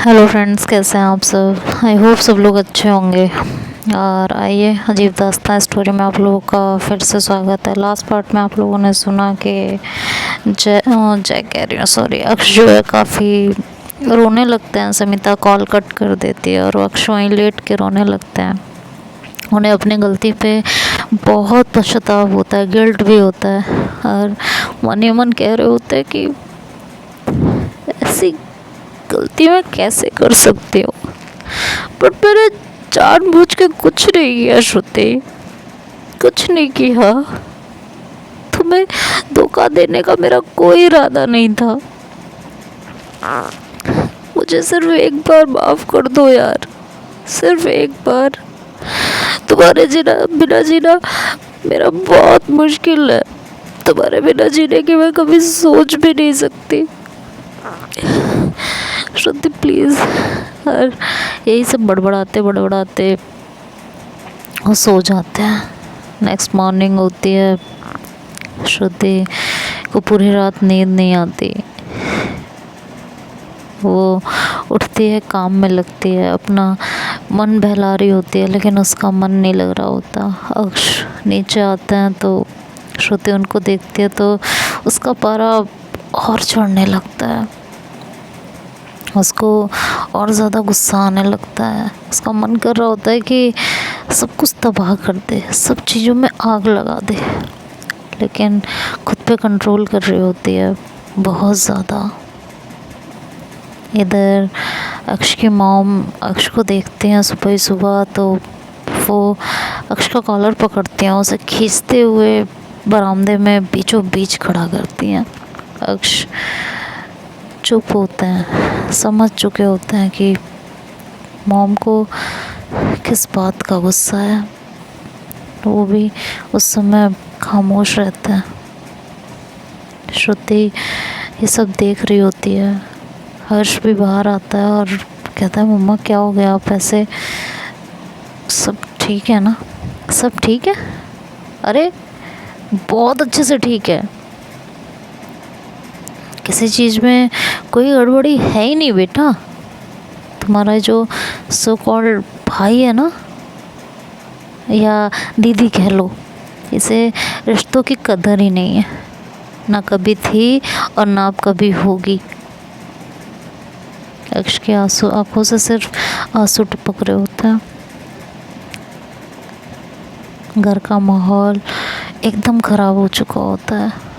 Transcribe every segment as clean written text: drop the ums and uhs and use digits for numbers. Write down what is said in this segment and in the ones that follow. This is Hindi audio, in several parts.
हेलो फ्रेंड्स, कैसे हैं आप सब। आई होप सब लोग अच्छे होंगे। और आइए, अजीब दास्तां स्टोरी में आप लोगों का फिर से स्वागत है। लास्ट पार्ट में आप लोगों ने सुना कि जय कह रही हूँ, सॉरी, अक्ष जो है काफ़ी रोने लगते हैं। समिता कॉल कट कर देती है और वो अक्ष वहीं लेट के रोने लगते हैं। उन्हें अपनी गलती पे बहुत पश्चाताप होता है, गिल्ट भी होता है और मन ही मन कह रहे होते हैं कि ऐसी गलती मैं कैसे कर सकती हूँ। बट मैंने जानबूझ के कुछ नहीं किया श्रुति, कुछ नहीं किया। तुम्हें धोखा देने का मेरा कोई इरादा नहीं था। मुझे सिर्फ एक बार माफ कर दो यार, सिर्फ एक बार। तुम्हारे बिना जीना मेरा बहुत मुश्किल है। तुम्हारे बिना जीने की मैं कभी सोच भी नहीं सकती श्रुति, प्लीज़। और यही सब बड़बड़ाते बड़बड़ाते वो सो जाते हैं। नेक्स्ट मॉर्निंग होती है, श्रुति को पूरी रात नींद नहीं आती। वो उठती है, काम में लगती है, अपना मन बहला रही होती है, लेकिन उसका मन नहीं लग रहा होता। अक्ष नीचे आते हैं तो श्रुति उनको देखती है तो उसका पारा और चढ़ने लगता है। उसको और ज़्यादा गुस्सा आने लगता है। उसका मन कर रहा होता है कि सब कुछ तबाह कर दे, सब चीज़ों में आग लगा दे, लेकिन खुद पे कंट्रोल कर रही होती है बहुत ज़्यादा। इधर अक्ष की मॉम अक्ष को देखते हैं सुबह ही सुबह, तो वो अक्ष का कॉलर पकड़ती हैं, उसे खींचते हुए बरामदे में बीचों बीच खड़ा करती हैं। अक्ष चुप होते हैं, समझ चुके होते हैं कि मॉम को किस बात का गुस्सा है। वो भी उस समय खामोश रहते हैं। श्रुति ये सब देख रही होती है। हर्ष भी बाहर आता है और कहता है, मम्मा क्या हो गया, आप ऐसे, सब ठीक है ना? सब ठीक है? अरे बहुत अच्छे से ठीक है, किसी चीज़ में कोई गड़बड़ी है ही नहीं बेटा। तुम्हारा जो सो कॉल्ड भाई है ना, या दीदी कह लो, इसे रिश्तों की कदर ही नहीं है, ना कभी थी और ना अब कभी होगी। अक्ष के आंसू आंखों से सिर्फ आंसू टपक रहे होते हैं। घर का माहौल एकदम ख़राब हो चुका होता है।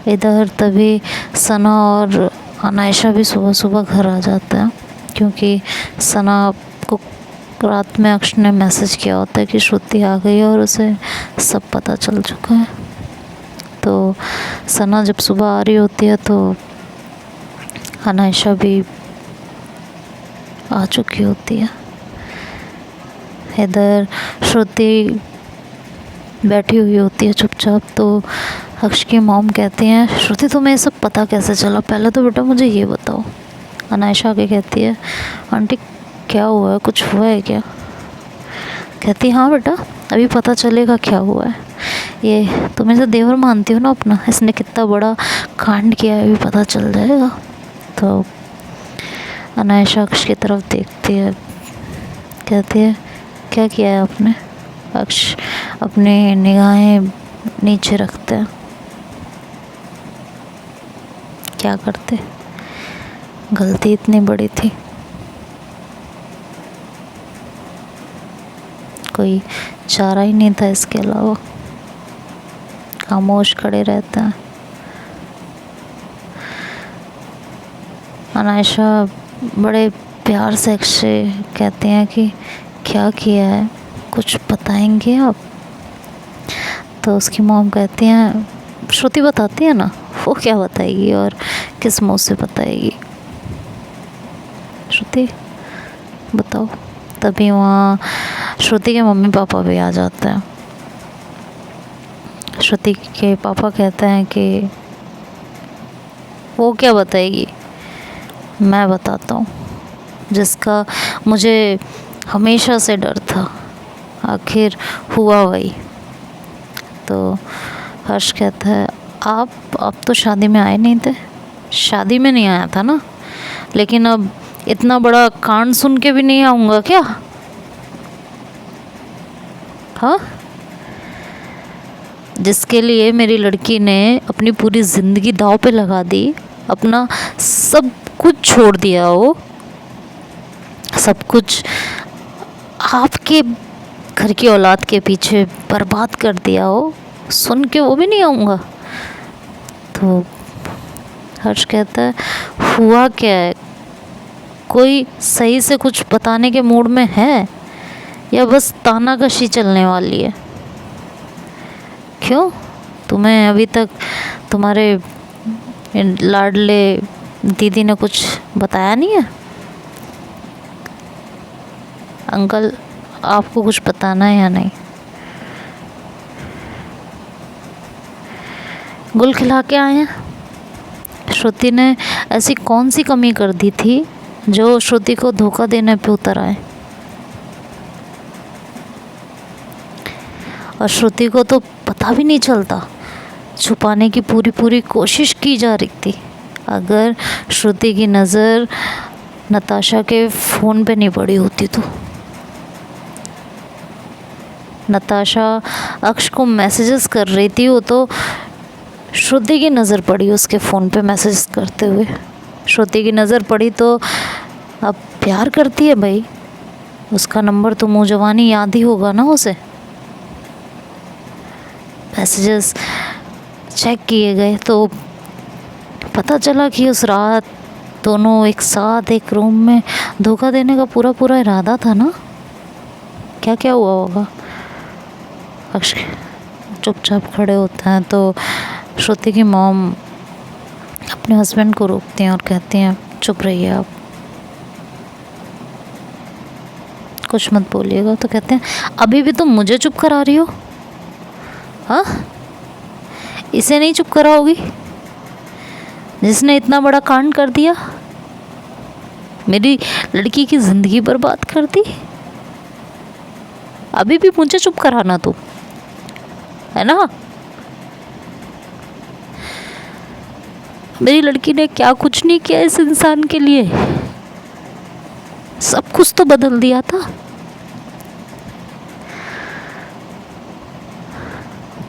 इधर तभी सना और अनायशा भी सुबह सुबह घर आ जाते हैं, क्योंकि सना को रात में अक्ष ने मैसेज किया होता है कि श्रुति आ गई है और उसे सब पता चल चुका है। तो सना जब सुबह आ रही होती है तो अनायशा भी आ चुकी होती है। इधर श्रुति बैठी हुई होती है चुपचाप, तो अक्ष की मॉम कहती हैं, श्रुति तुम्हें ये सब पता कैसे चला, पहले तो बेटा मुझे ये बताओ। अनायशा आके कहती है, आंटी क्या हुआ है, कुछ हुआ है क्या? कहती हाँ बेटा, अभी पता चलेगा क्या हुआ है। ये तुम इसे देवर मानती हो ना अपना, इसने कितना बड़ा कांड किया है, अभी पता चल जाएगा। तो अनायशा अक्ष की तरफ देखती है, कहती है क्या किया है आपने? अक्ष अपनी निगाहें नीचे रखते हैं। क्या करते, गलती इतनी बड़ी थी, कोई चारा ही नहीं था इसके अलावा। खामोश खड़े रहते हैं। अनायशा बड़े प्यार से अक्ष से कहते हैं कि क्या किया है, कुछ बताएंगे आप? तो उसकी मॉम कहती हैं, श्रुति बताती है ना, वो क्या बताएगी और किस मुँह से बताएगी? श्रुति बताओ। तभी वहाँ श्रुति के मम्मी पापा भी आ जाते हैं। श्रुति के पापा कहते हैं कि वो क्या बताएगी, मैं बताता हूँ, जिसका मुझे हमेशा से डर था, आखिर हुआ वही। तो हर्ष कहता है, आप तो शादी में आए नहीं थे? शादी में नहीं आया था ना, लेकिन अब इतना बड़ा कांड सुन के भी नहीं आऊँगा क्या? हाँ, जिसके लिए मेरी लड़की ने अपनी पूरी ज़िंदगी दांव पे लगा दी, अपना सब कुछ छोड़ दिया, वो सब कुछ आपके घर की औलाद के पीछे बर्बाद कर दिया, हो सुन के वो भी नहीं आऊँगा? तो हर्ष कहता है हुआ क्या है, कोई सही से कुछ बताने के मूड में है या बस तानाकशी चलने वाली है? क्यों, तुम्हें अभी तक तुम्हारे लाडले दीदी ने कुछ बताया नहीं है? अंकल आपको कुछ बताना है या नहीं? गुल खिला के आए हैं। श्रुति ने ऐसी कौन सी कमी कर दी थी जो श्रुति को धोखा देने पे उतर आए? और श्रुति को तो पता भी नहीं चलता, छुपाने की पूरी कोशिश की जा रही थी। अगर श्रुति की नज़र नताशा के फ़ोन पे नहीं पड़ी होती तो नताशा अक्ष को मैसेजेस कर रही थी, वो तो श्रुति की नज़र पड़ी उसके फ़ोन पे मैसेज करते हुए। श्रुति की नज़र पड़ी तो अब प्यार करती है भाई, उसका नंबर तो मुँह जवानी याद ही होगा ना उसे। मैसेजेस चेक किए गए तो पता चला कि उस रात दोनों एक साथ एक रूम में धोखा देने का पूरा इरादा था ना। क्या क्या हुआ होगा? अक्ष चुपचाप खड़े होते हैं तो श्रुति की मॉम अपने हस्बैंड को रोकती हैं और कहती हैं चुप रहिए आप, कुछ मत बोलिएगा। तो कहते हैं अभी भी तुम मुझे चुप करा रही हो? हाँ, इसे नहीं चुप कराओगी जिसने इतना बड़ा कांड कर दिया, मेरी लड़की की ज़िंदगी बर्बाद कर दी? अभी भी मुझे चुप कराना तू, है ना? मेरी लड़की ने क्या कुछ नहीं किया इस इंसान के लिए, सब कुछ तो बदल दिया था।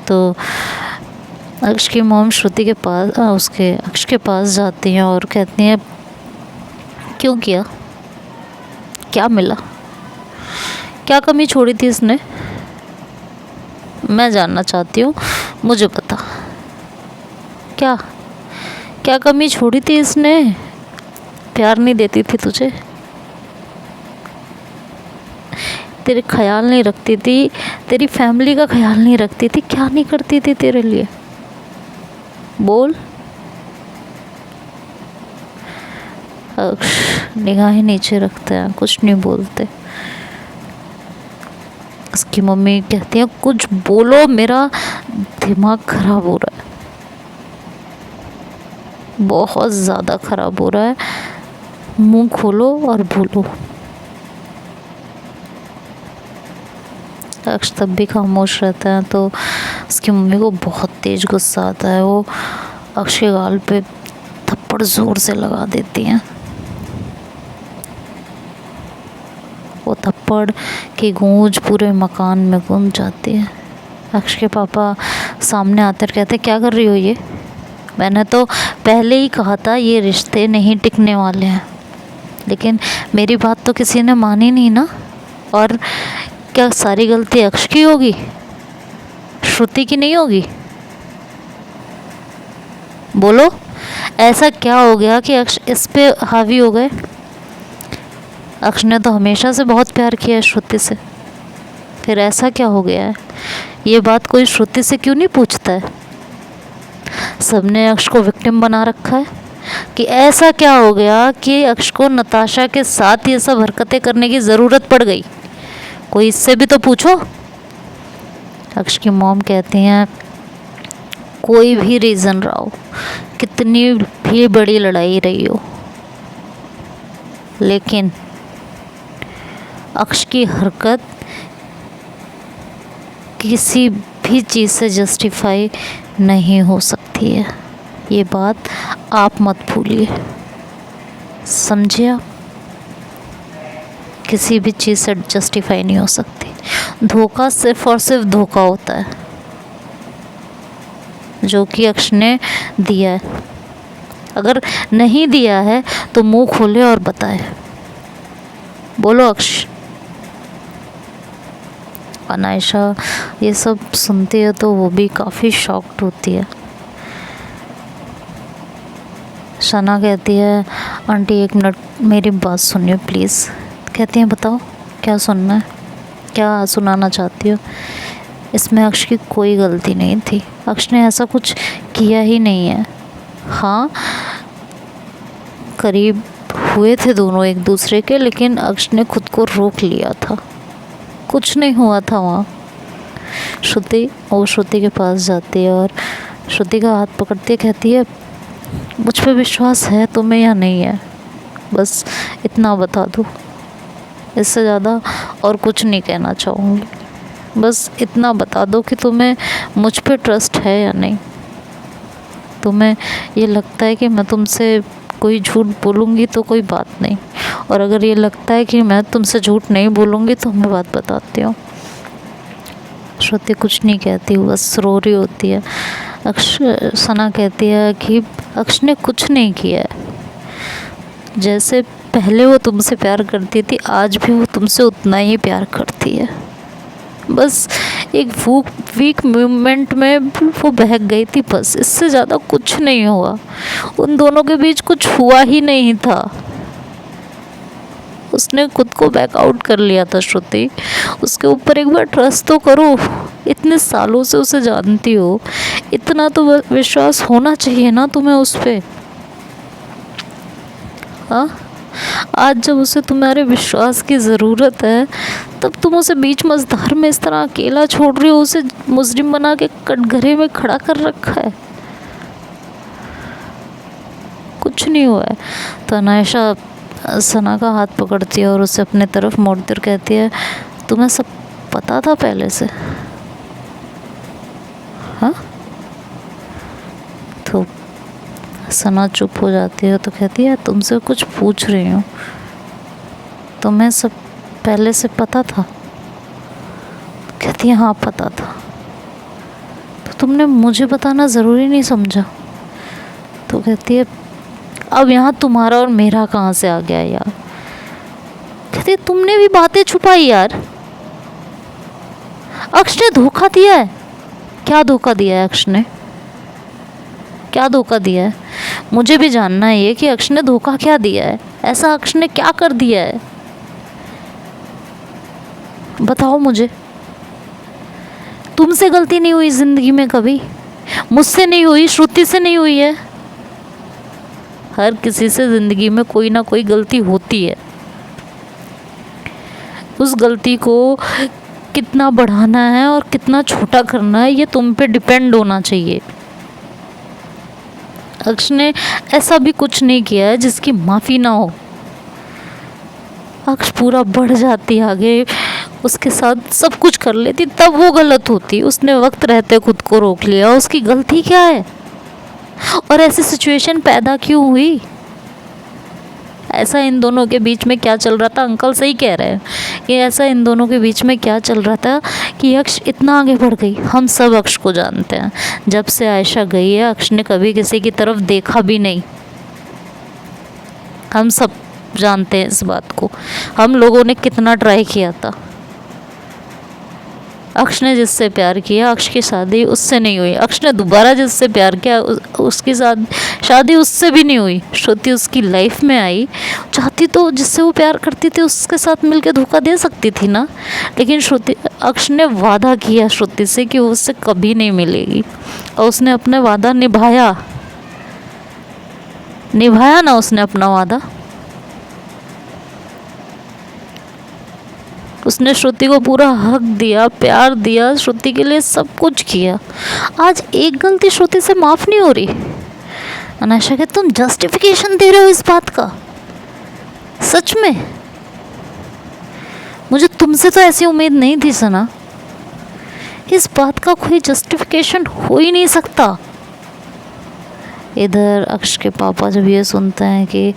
तो अक्ष की मॉम श्रुति के पास अक्ष के पास जाती हैं और कहती हैं क्यों किया, क्या मिला, क्या कमी छोड़ी थी इसने? मैं जानना चाहती हूँ, मुझे पता क्या क्या कमी छोड़ी थी इसने? प्यार नहीं देती थी तुझे, तेरे ख्याल नहीं रखती थी, तेरी फैमिली का ख्याल नहीं रखती थी, क्या नहीं करती थी तेरे लिए? बोल। निगाहें नीचे रखते हैं, कुछ नहीं बोलते। उसकी मम्मी कहती है कुछ बोलो, मेरा दिमाग खराब हो रहा है, बहुत ज़्यादा खराब हो रहा है, मुंह खोलो और बोलो। अक्ष तब भी खामोश रहता है तो उसकी मम्मी को बहुत तेज गुस्सा आता है। वो अक्ष के गाल पे थप्पड़ ज़ोर से लगा देती हैं। वो थप्पड़ की गूंज पूरे मकान में गूंज जाती है। अक्ष के पापा सामने आते कहते क्या कर रही हो ये? मैंने तो पहले ही कहा था ये रिश्ते नहीं टिकने वाले हैं, लेकिन मेरी बात तो किसी ने मानी नहीं ना। और क्या सारी गलती अक्ष की होगी, श्रुति की नहीं होगी? बोलो, ऐसा क्या हो गया कि अक्ष इस पे हावी हो गए? अक्ष ने तो हमेशा से बहुत प्यार किया है श्रुति से, फिर ऐसा क्या हो गया है? ये बात कोई श्रुति से क्यों नहीं पूछता है? सबने अक्ष को विक्टिम बना रखा है कि ऐसा क्या हो गया कि अक्ष को नताशा के साथ ये सब हरकतें करने की ज़रूरत पड़ गई? कोई इससे भी तो पूछो। अक्ष की मॉम कहती हैं कोई भी रीज़न रहा हो, कितनी भी बड़ी लड़ाई रही हो, लेकिन अक्ष की हरकत किसी भी चीज़ से जस्टिफाई नहीं हो सकती है। ये बात आप मत भूलिए। समझिए आप, किसी भी चीज़ से जस्टिफाई नहीं हो सकती। धोखा सिर्फ और सिर्फ धोखा होता है, जो कि अक्ष ने दिया है। अगर नहीं दिया है तो मुंह खोले और बताए। बोलो अक्ष। अनायशा ये सब सुनती है तो वो भी काफ़ी शॉक्ड होती है। सना कहती है आंटी एक मिनट मेरी बात सुनिए प्लीज़। कहती हैं बताओ क्या सुनना है, क्या सुनाना चाहती हो। इसमें अक्ष की कोई गलती नहीं थी, अक्ष ने ऐसा कुछ किया ही नहीं है। हाँ करीब हुए थे दोनों एक दूसरे के, लेकिन अक्ष ने खुद को रोक लिया था, कुछ नहीं हुआ था वहाँ। श्रुति के पास जाती है और श्रुति का हाथ पकड़ती है, कहती है मुझ पे विश्वास है तुम्हें या नहीं है, बस इतना बता दो। इससे ज़्यादा और कुछ नहीं कहना चाहूँगी, बस इतना बता दो कि तुम्हें मुझ पे ट्रस्ट है या नहीं। तुम्हें ये लगता है कि मैं तुमसे कोई झूठ बोलूँगी तो कोई बात नहीं, और अगर ये लगता है कि मैं तुमसे झूठ नहीं बोलूँगी तो मैं बात बताती हूँ। श्रुति कुछ नहीं कहती, बस रो रही होती है। सना कहती है कि अक्ष ने कुछ नहीं किया है। जैसे पहले वो तुमसे प्यार करती थी, आज भी वो तुमसे उतना ही प्यार करती है। बस एक वीक मोमेंट में वो बहक गई थी, बस इससे ज़्यादा कुछ नहीं हुआ। उन दोनों के बीच कुछ हुआ ही नहीं था। उसने खुद को बैकआउट कर लिया था। श्रुति उसके ऊपर एक बार ट्रस्ट तो करो, इतने सालों से उसे जानती हो, इतना तो विश्वास होना चाहिए ना तुम्हें उस पर। हाँ आज जब उसे तुम्हारे विश्वास की ज़रूरत है तब तुम उसे बीच मझधार में इस तरह अकेला छोड़ रही हो, उसे मुजरिम बना के कटघरे में खड़ा कर रखा है। कुछ नहीं हुआ है। तो अनायशा सना का हाथ पकड़ती है और उसे अपने तरफ मोड़ती और कहती है तुम्हें सब पता था पहले से? हाँ तो सना चुप हो जाती है तो कहती है तुमसे कुछ पूछ रही हूँ, तुम्हें सब पहले से पता था? कहती है हाँ पता था। तो तुमने मुझे बताना ज़रूरी नहीं समझा? तो कहती है अब यहाँ तुम्हारा और मेरा कहाँ से आ गया यार। कहती है तुमने भी बातें छुपाई यार। अक्ष ने धोखा दिया है। क्या धोखा दिया है अक्ष ने? क्या धोखा दिया है? मुझे भी जानना है ये कि अक्ष ने धोखा क्या दिया है, ऐसा अक्ष ने क्या कर दिया है, बताओ मुझे। तुमसे गलती नहीं हुई जिंदगी में कभी? मुझसे नहीं हुई, श्रुति से नहीं हुई है? हर किसी से ज़िंदगी में कोई ना कोई गलती होती है। उस गलती को कितना बढ़ाना है और कितना छोटा करना है ये तुम पे डिपेंड होना चाहिए। अक्ष ने ऐसा भी कुछ नहीं किया है जिसकी माफ़ी ना हो। अक्ष पूरा बढ़ जाती आगे, उसके साथ सब कुछ कर लेती, तब वो गलत होती। उसने वक्त रहते खुद को रोक लिया, उसकी गलती क्या है? और ऐसी सिचुएशन पैदा क्यों हुई? ऐसा इन दोनों के बीच में क्या चल रहा था? अंकल सही कह रहे हैं कि ऐसा इन दोनों के बीच में क्या चल रहा था कि अक्ष इतना आगे बढ़ गई। हम सब अक्ष को जानते हैं, जब से आयशा गई है अक्ष ने कभी किसी की तरफ देखा भी नहीं। हम सब जानते हैं इस बात को। हम लोगों ने कितना ट्राई किया था। अक्ष ने जिससे प्यार किया, अक्ष की शादी उससे नहीं हुई। अक्ष ने दोबारा जिससे प्यार किया, उसकी शादी उससे भी नहीं हुई। श्रुति उसकी लाइफ में आई, चाहती तो जिससे वो प्यार करती थी उसके साथ मिलकर धोखा दे सकती थी ना। लेकिन अक्ष ने वादा किया श्रुति से कि वो उससे कभी नहीं मिलेगी, और उसने अपना वादा निभाया ना उसने अपना वादा। उसने श्रुति को पूरा हक दिया, प्यार दिया, श्रुति के लिए सब कुछ किया। आज एक गलती श्रुति से माफ़ नहीं हो रही। अनायशा के तुम जस्टिफिकेशन दे रहे हो इस बात का? सच में? मुझे तुमसे तो ऐसी उम्मीद नहीं थी सना। इस बात का कोई जस्टिफिकेशन हो ही नहीं सकता। इधर अक्ष के पापा जब ये सुनते हैं कि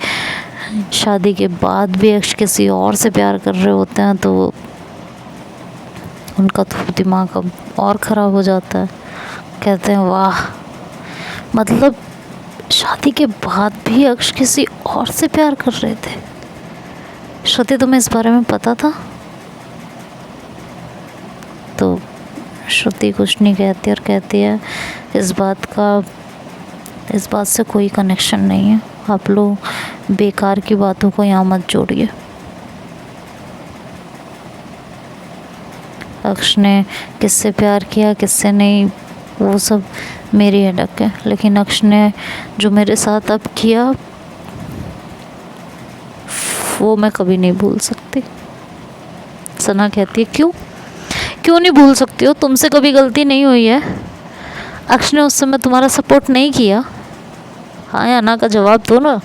शादी के बाद भी अक्ष किसी और से प्यार कर रहे होते हैं तो उनका तो दिमाग अब और ख़राब हो जाता है। कहते हैं वाह, मतलब शादी के बाद भी अक्ष किसी और से प्यार कर रहे थे। श्रुति, तुम्हें इस बारे में पता था? तो श्रुति कुछ नहीं कहती और कहती है इस बात से कोई कनेक्शन नहीं है। आप लोग बेकार की बातों को यहाँ मत जोड़िए। अक्ष ने किससे प्यार किया किससे नहीं वो सब मेरी हेडक है, लेकिन अक्ष ने जो मेरे साथ अब किया वो मैं कभी नहीं भूल सकती। सना कहती है क्यों नहीं भूल सकती हो? तुमसे कभी गलती नहीं हुई है? अक्ष ने उस समय तुम्हारा सपोर्ट नहीं किया? हाँ या ना का जवाब दो ना।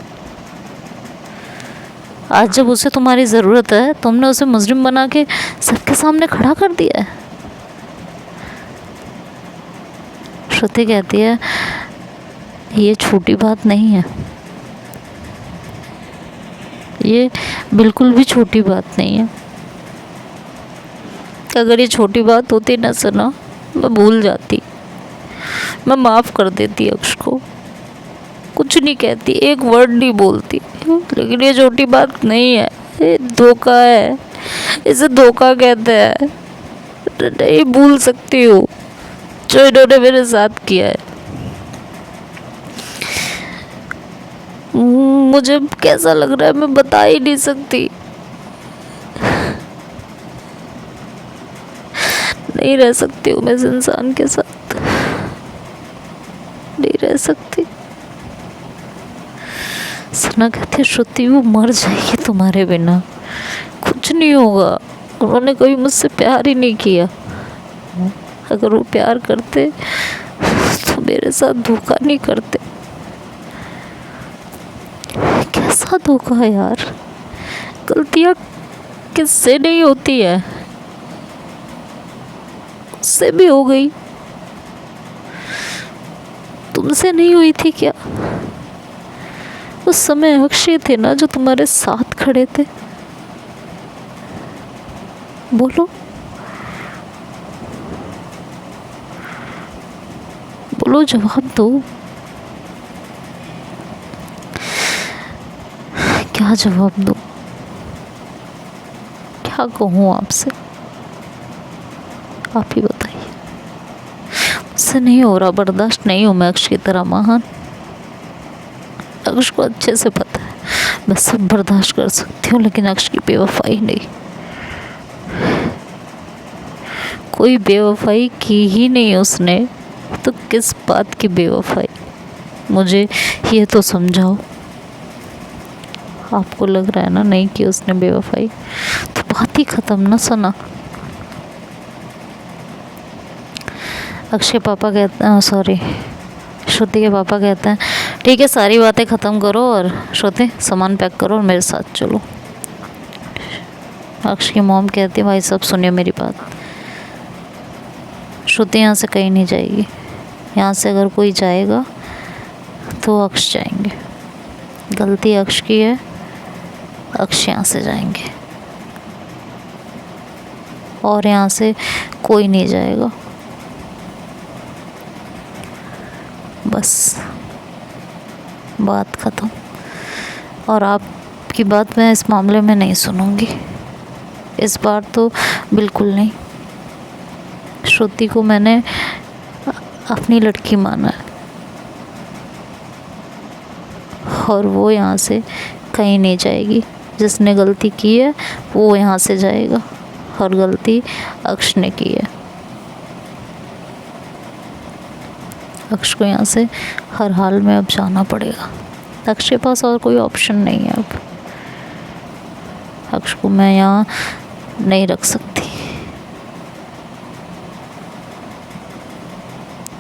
आज जब उसे तुम्हारी ज़रूरत है तुमने उसे मुजरिम बना के सबके सामने खड़ा कर दिया है। श्रुति कहती है ये छोटी बात नहीं है, ये बिल्कुल भी छोटी बात नहीं है। अगर ये छोटी बात होती ना सना, मैं भूल जाती, मैं माफ़ कर देती अक्ष को, कुछ नहीं कहती, एक वर्ड नहीं बोलती। लेकिन ये छोटी बात नहीं है, ये धोखा है, इसे धोखा कहते हैं। नहीं भूल सकती हूँ जो इन्होंने मेरे साथ किया है। मुझे कैसा लग रहा है मैं बता ही नहीं सकती। नहीं रह सकती हूँ मैं इस इंसान के साथ, नहीं रह सकती। सना कहती है श्रुति वो मर जाएगी तुम्हारे बिना, कुछ नहीं होगा। उन्होंने कभी मुझसे प्यार ही नहीं किया। अगर वो प्यार करते तो मेरे साथ धोखा नहीं करते। कैसा धोखा है यार, गलतियाँ किससे नहीं होती है, उससे भी हो गई। तुमसे नहीं हुई थी क्या? उस समय अक्षय थे ना जो तुम्हारे साथ खड़े थे। बोलो बोलो, जवाब दो। क्या जवाब दो, क्या कहूँ आपसे, आप ही बताइए। मुझसे नहीं हो रहा, बर्दाश्त नहीं हूँ मैं अक्ष की तरह महान। अक्ष को अच्छे से पता है मैं सब बर्दाश्त कर सकती हूँ, लेकिन अक्ष की बेवफाई नहीं। कोई बेवफाई की ही नहीं उसने, तो किस बात की बेवफाई? मुझे ये तो समझाओ। आपको लग रहा है ना नहीं कि उसने बेवफाई, तो बात ही ख़त्म ना सना। अक्षय पापा कहते हैं, सॉरी श्रुति के पापा कहते हैं ठीक है सारी बातें ख़त्म करो और श्रुति सामान पैक करो और मेरे साथ चलो। अक्ष की मॉम कहती है भाई सब सुनिए मेरी बात, श्रुति यहाँ से कहीं नहीं जाएगी। यहाँ से अगर कोई जाएगा तो अक्ष जाएंगे, गलती अक्ष की है, अक्ष यहाँ से जाएंगे और यहाँ से कोई नहीं जाएगा। बस बात ख़त्म। और आपकी बात मैं इस मामले में नहीं सुनूंगी, इस बार तो बिल्कुल नहीं। श्रुति को मैंने अपनी लड़की माना है और वो यहाँ से कहीं नहीं जाएगी। जिसने गलती की है वो यहाँ से जाएगा और गलती अक्ष ने की है। अक्ष को यहाँ से हर हाल में अब जाना पड़ेगा। अक्ष के पास और कोई ऑप्शन नहीं है अब। अक्ष को मैं यहाँ नहीं रख सकती।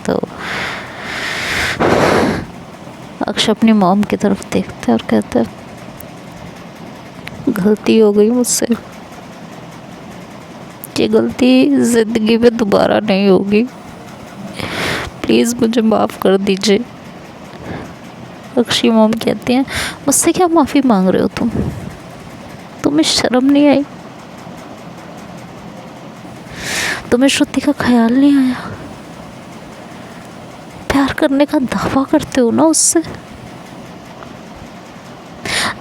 तो अक्ष अपनी मॉम की तरफ देखते और कहते गलती हो गई मुझसे, ये गलती ज़िंदगी में दोबारा नहीं होगी, प्लीज़ मुझे माफ़ कर दीजिए। अक्षी मॉम कहती हैं, मुझसे क्या माफ़ी मांग रहे हो तुम? तुम्हें शर्म नहीं आई? तुम्हें श्रुति का ख्याल नहीं आया? प्यार करने का दावा करते हो ना उससे,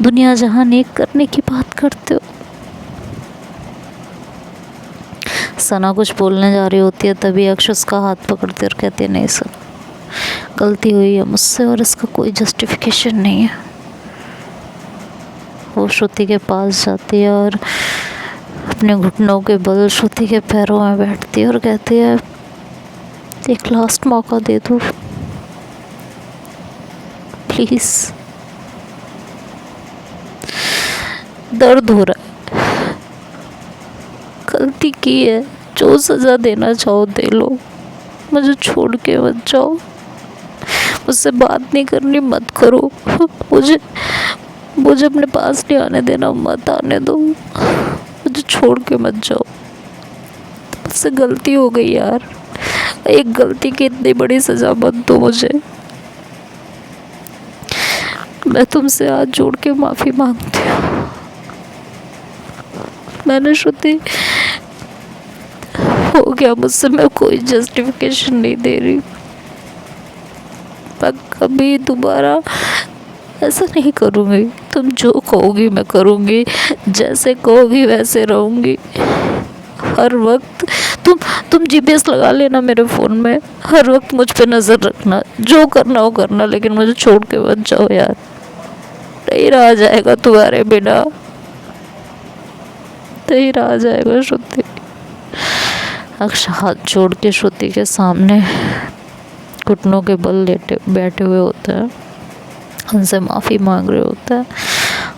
दुनिया जहान एक करने की बात करते हो। सना कुछ बोलने जा रही होती है, तभी अक्ष उसका हाथ पकड़ते और कहते हैं, नहीं सर, गलती हुई है मुझसे और इसका कोई जस्टिफिकेशन नहीं है। वो श्रुति के पास जाती है और अपने घुटनों के बल श्रुति के पैरों में बैठती है और कहती है, एक लास्ट मौका दे दो प्लीज़। दर्द हो रहा है, गलती की है, जो सज़ा देना चाहो दे लो, मुझे छोड़ के मत जाओ, मुझसे बात नहीं करनी मत करो, मुझे अपने पास नहीं आने देना, मत आने दो, मुझे छोड़ के मत जाओ, मुझसे गलती हो गई यार, एक गलती की इतनी बड़ी सज़ा मत दो मुझे, मैं तुमसे हाथ जोड़ के माफ़ी मांगती हूँ। मैंने श्रुति, हो गया मुझसे, मैं कोई जस्टिफिकेशन नहीं दे रही, मैं कभी दोबारा ऐसा नहीं करूँगी, तुम जो कहोगी मैं करूँगी, जैसे कहोगी वैसे रहूँगी, हर वक्त तुम जीपीएस लगा लेना मेरे फ़ोन में, हर वक्त मुझ पे नज़र रखना, जो करना हो करना, लेकिन मुझे छोड़ के मत जाओ यार, नहीं रहा जाएगा तुम्हारे बिना, नहीं रहा जाएगा श्रुति। अक्ष हाथ जोड़ के श्रुति के सामने घुटनों के बल लेटे बैठे हुए होते हैं, उनसे माफ़ी मांग रहे होते हैं,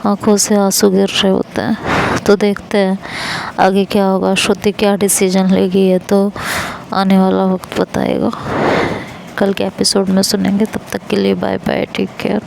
आंखों से आंसू गिर रहे होते हैं। तो देखते हैं आगे क्या होगा, श्रुति क्या डिसीजन लेगी, ये तो आने वाला वक्त बताएगा। कल के एपिसोड में सुनेंगे, तब तक के लिए बाय बाय, टेक केयर।